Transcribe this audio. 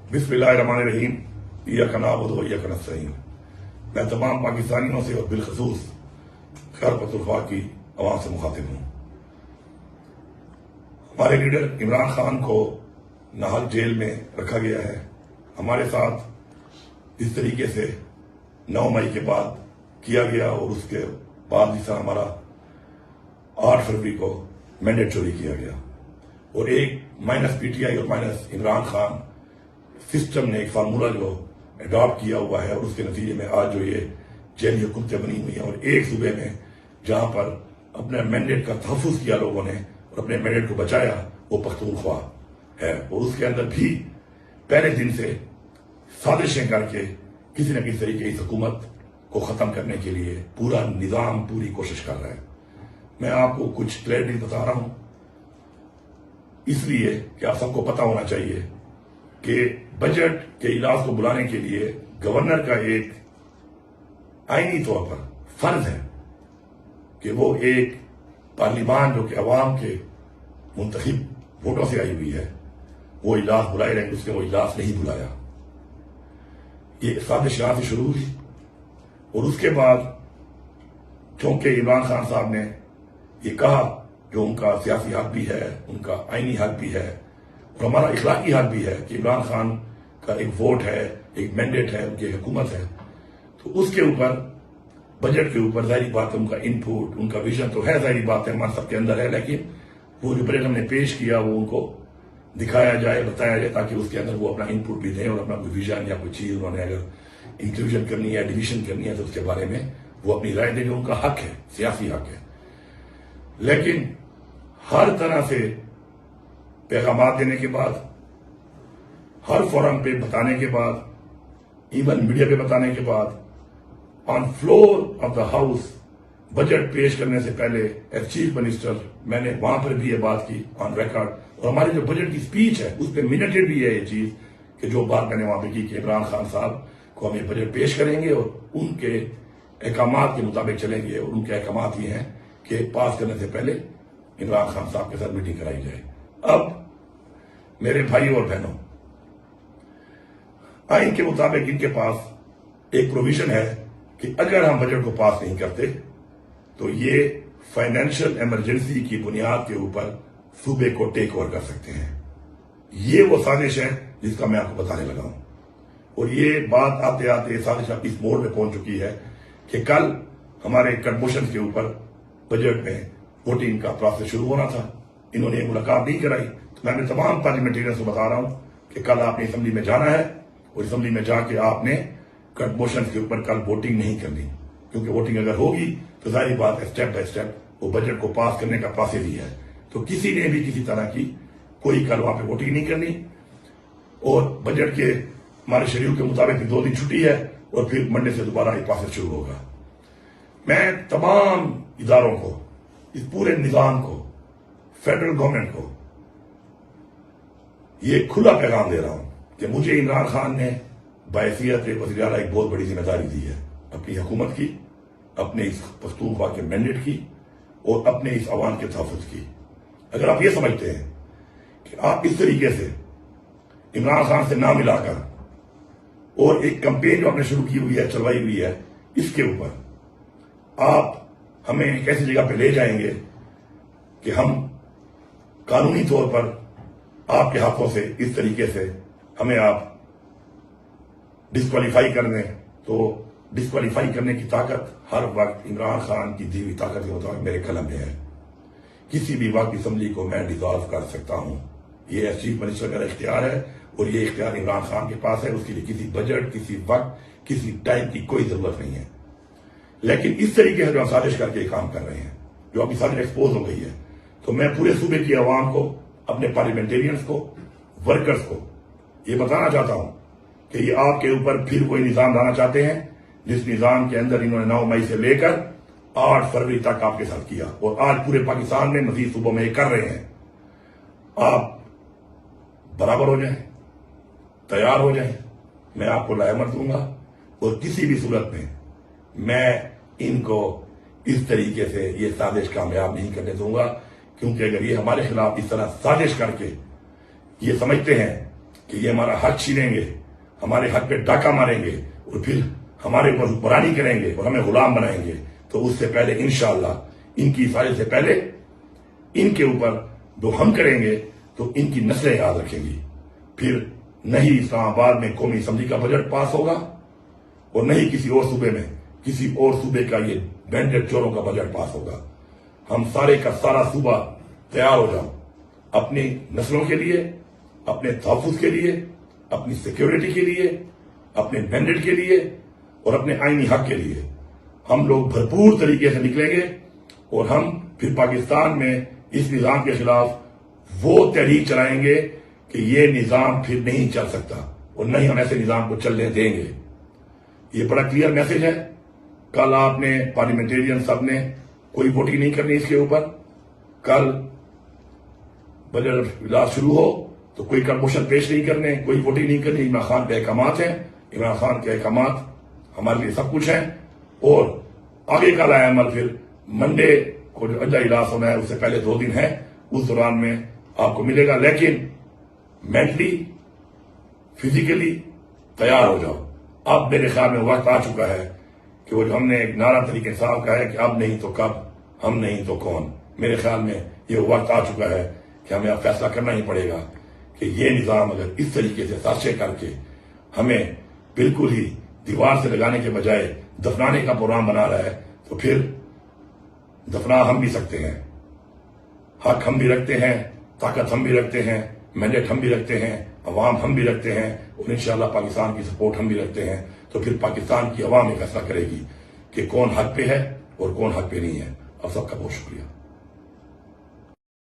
بسم اللہ الرحمن الرحیم ایاک نعبد و ایاک نستعین۔ میں تمام پاکستانیوں سے اور بالخصوص خیبر پختونخوا کی عوام سے مخاطب ہوں۔ ہمارے لیڈر عمران خان کو ناہل جیل میں رکھا گیا ہے۔ ہمارے ساتھ اس طریقے سے 9 مئی کے بعد کیا گیا اور اس کے بعد جس طرح ہمارا 8 فروری کو مینڈیٹ چوری کیا گیا اور ایک مائنس پی ٹی آئی اور مائنس عمران خان سسٹم نے ایک فارمولہ جو اڈاپٹ کیا ہوا ہے اور اس کے نتیجے میں آج جو یہ جیلی حکومتیں بنی ہوئی ہیں اور ایک صوبے میں جہاں پر اپنے مینڈیٹ کا تحفظ کیا لوگوں نے اور اپنے مینڈیٹ کو بچایا وہ پختونخوا ہے، اور اس کے اندر بھی پہلے دن سے سازشیں کر کے کسی نہ کسی طریقے اس حکومت کو ختم کرنے کے لیے پورا نظام پوری کوشش کر رہا ہے۔ میں آپ کو کچھ کلیئرٹی بتا رہا ہوں اس لیے کہ آپ سب کو پتا ہونا چاہیے کہ بجٹ کے اجلاس کو بلانے کے لیے گورنر کا ایک آئینی طور پر فرض ہے کہ وہ ایک پارلیمان جو کہ عوام کے منتخب ووٹوں سے آئی ہوئی ہے وہ اجلاس بلائے رہے، اس نے وہ اجلاس نہیں بلایا۔ یہ سازش یہاں سے شروع ہوئی اور اس کے بعد چونکہ عمران خان صاحب نے یہ کہا جو ان کا سیاسی حق بھی ہے، ان کا آئینی حق بھی ہے اور ہمارا اخلاقی حق بھی ہے کہ عمران خان کا ایک ووٹ ہے، ایک مینڈیٹ ہے، ان کی حکومت ہے، تو اس کے اوپر بجٹ کے اوپر ظاہری بات ہے ان کا ان پٹ، ان کا ویژن تو ہے، ظاہری بات ہے ہمارے سب کے اندر ہے، لیکن وہ جو بجٹ ہم نے پیش کیا وہ ان کو دکھایا جائے، بتایا جائے تاکہ اس کے اندر وہ اپنا ان پٹ بھی دیں اور اپنا کوئی ویژن یا کوئی چیز انہوں نے اگر انکلوژن کرنی ہے، ڈویژن کرنی ہے تو اس کے بارے میں وہ اپنی رائے دیں جو ان کا حق ہے، سیاسی حق ہے۔ لیکن ہر طرح سے پیغامات دینے کے بعد، ہر فورم پہ بتانے کے بعد، ایون میڈیا پہ بتانے کے بعد، on floor of the house budget پیش کرنے سے پہلے ایز چیف منسٹر میں نے وہاں پر بھی یہ بات کی آن ریکارڈ، اور ہماری جو بجٹ کی سپیچ ہے اس پہ منٹڈ بھی ہے یہ چیز کہ جو بات میں نے وہاں پہ کی کہ عمران خان صاحب کو ہم یہ بجٹ پیش کریں گے اور ان کے احکامات کے مطابق چلیں گے، اور ان کے احکامات یہ ہیں کہ پاس کرنے سے پہلے عمران خان صاحب کے ساتھ میٹنگ کرائی جائے۔ اب میرے بھائی اور بہنوں، آئین کے مطابق ان کے پاس ایک پروویژن ہے کہ اگر ہم بجٹ کو پاس نہیں کرتے تو یہ فائنینشیل ایمرجنسی کی بنیاد کے اوپر صوبے کو ٹیک اوور کر سکتے ہیں۔ یہ وہ سازش ہے جس کا میں آپ کو بتانے لگا ہوں، اور یہ بات آتے آتے سازش اب اس موڑ پہ پہنچ چکی ہے کہ کل ہمارے کٹ موشن کے اوپر بجٹ میں ووٹنگ کا پروسیس شروع ہونا تھا، انہوں نے ملاقات نہیں کرائی، تو میں اپنے تمام پارلیمنٹیرینز کو بتا رہا ہوں کہ کل آپ نے اسمبلی میں جانا ہے اور اسمبلی میں جا کے آپ نے کٹ موشن کے اوپر کل ووٹنگ نہیں کرنی، کیونکہ ووٹنگ اگر ہوگی تو ظاہری بات ہے اسٹیپ بائی اسٹیپ وہ بجٹ کو پاس کرنے کا پروسیس ہی ہے، تو کسی نے بھی کسی طرح کی کوئی کل وہاں پہ ووٹنگ نہیں کرنی، اور بجٹ کے ہمارے شیڈول کے مطابق 2 دن چھٹی ہے اور پھر منڈے سے دوبارہ یہ پروسیس شروع ہوگا۔ میں تمام اداروں کو، اس پورے نظام کو، فیڈرل گورنمنٹ کو یہ کھلا پیغام دے رہا ہوں کہ مجھے عمران خان نے بحیثیت وزیر اعلیٰ ایک بہت بڑی ذمہ داری دی ہے اپنی حکومت کی، اپنے اس پختونخوا کے مینڈیٹ کی اور اپنے اس عوام کے تحفظ کی۔ اگر آپ یہ سمجھتے ہیں کہ آپ اس طریقے سے عمران خان سے نہ ملا کر اور ایک کمپین جو آپ نے شروع کی ہوئی ہے، چلوائی ہوئی ہے، اس کے اوپر آپ ہمیں ایک ایسی جگہ پہ لے جائیں گے کہ ہم قانونی طور پر آپ کے ہاتھوں سے اس طریقے سے ہمیں آپ ڈسکوالیفائی کر دیں، تو ڈسکوالیفائی کرنے کی طاقت ہر وقت عمران خان کی دی ہوئی طاقت کے مطابق میرے قلم میں ہے۔ کسی بھی وقت اسمبلی کو میں ڈیزالو کر سکتا ہوں، یہ چیف منسٹر کا اختیار ہے اور یہ اختیار عمران خان کے پاس ہے، اس کے لیے کسی بجٹ، کسی وقت، کسی ٹائم کی کوئی ضرورت نہیں ہے۔ لیکن اس طریقے سے جو ہم سازش کر کے کام کر رہے ہیں، جو ابھی سازش ایکسپوز ہو گئی ہے، تو میں پورے صوبے کی عوام کو، اپنے پارلیمنٹیرینز کو، ورکرز کو یہ بتانا چاہتا ہوں کہ یہ آپ کے اوپر پھر کوئی نظام لانا چاہتے ہیں جس نظام کے اندر انہوں نے 9 مئی سے لے کر 8 فروری تک آپ کے ساتھ کیا، اور آج پورے پاکستان میں مزید صوبوں میں یہ کر رہے ہیں۔ آپ برابر ہو جائیں، تیار ہو جائیں، میں آپ کو لائحمت دوں گا، اور کسی بھی صورت میں میں ان کو اس طریقے سے یہ سازش کامیاب نہیں کرنے دوں گا، کیونکہ اگر یہ ہمارے خلاف اس طرح سازش کر کے یہ سمجھتے ہیں کہ یہ ہمارا حق چھینیں گے، ہمارے حق پہ ڈاکہ ماریں گے اور پھر ہمارے اوپر حکمرانی کریں گے اور ہمیں غلام بنائیں گے، تو اس سے پہلے انشاءاللہ ان کی حفاظت سے پہلے ان کے اوپر جو ہم کریں گے تو ان کی نسلیں یاد رکھیں گی. پھر نہ ہی اسلام آباد میں قومی اسمبلی کا بجٹ پاس ہوگا اور نہ ہی کسی اور صوبے میں کسی اور صوبے کا یہ بینڈڈ چوروں کا بجٹ پاس ہوگا. ہم سارے کا سارا صوبہ تیار ہو جاؤ اپنی نسلوں کے لیے، اپنے تحفظ کے لیے، اپنی سیکیورٹی کے لیے، اپنے بینڈڈ کے لیے اور اپنے آئینی حق کے لیے. ہم لوگ بھرپور طریقے سے نکلیں گے اور ہم پھر پاکستان میں اس نظام کے خلاف وہ تحریک چلائیں گے کہ یہ نظام پھر نہیں چل سکتا اور نہ ہی ہم ایسے نظام کو چلنے دیں گے. یہ بڑا کلیئر میسج ہے. کل آپ نے پارلیمنٹیرین سب نے کوئی ووٹنگ نہیں کرنی اس کے اوپر. کل بجٹ اجلاس شروع ہو تو کوئی موشن پیش نہیں کرنے، کوئی ووٹنگ نہیں کرنی. عمران خان کے احکامات ہیں، عمران خان کے احکامات ہمارے لیے سب کچھ ہیں. اور آگے کا لائے عمل پھر منڈے کو جو اجلاس اجلاس ہونا ہے اس سے پہلے 2 دن ہے، اس دوران میں آپ کو ملے گا. لیکن مینٹلی فزیکلی تیار ہو جاؤ. اب میرے خیال میں وقت آ چکا ہے کہ وہ جو ہم نے ایک نعرہ طریقے صاحب کا ہے کہ اب نہیں تو کب، ہم نہیں تو کون. میرے خیال میں یہ وقت آ چکا ہے کہ ہمیں اب فیصلہ کرنا ہی پڑے گا کہ یہ نظام اگر اس طریقے سے سازشیں کر کے ہمیں بالکل ہی دیوار سے لگانے کے بجائے دفنانے کا پروگرام بنا رہا ہے تو پھر دفنا ہم بھی سکتے ہیں. حق ہم بھی رکھتے ہیں، طاقت ہم بھی رکھتے ہیں، مینڈیٹ ہم بھی رکھتے ہیں، عوام ہم بھی رکھتے ہیں اور انشاءاللہ پاکستان کی سپورٹ ہم بھی رکھتے ہیں. تو پھر پاکستان کی عوام یہ فیصلہ کرے گی کہ کون حق پہ ہے اور کون حق پہ نہیں ہے. آپ سب کا بہت شکریہ.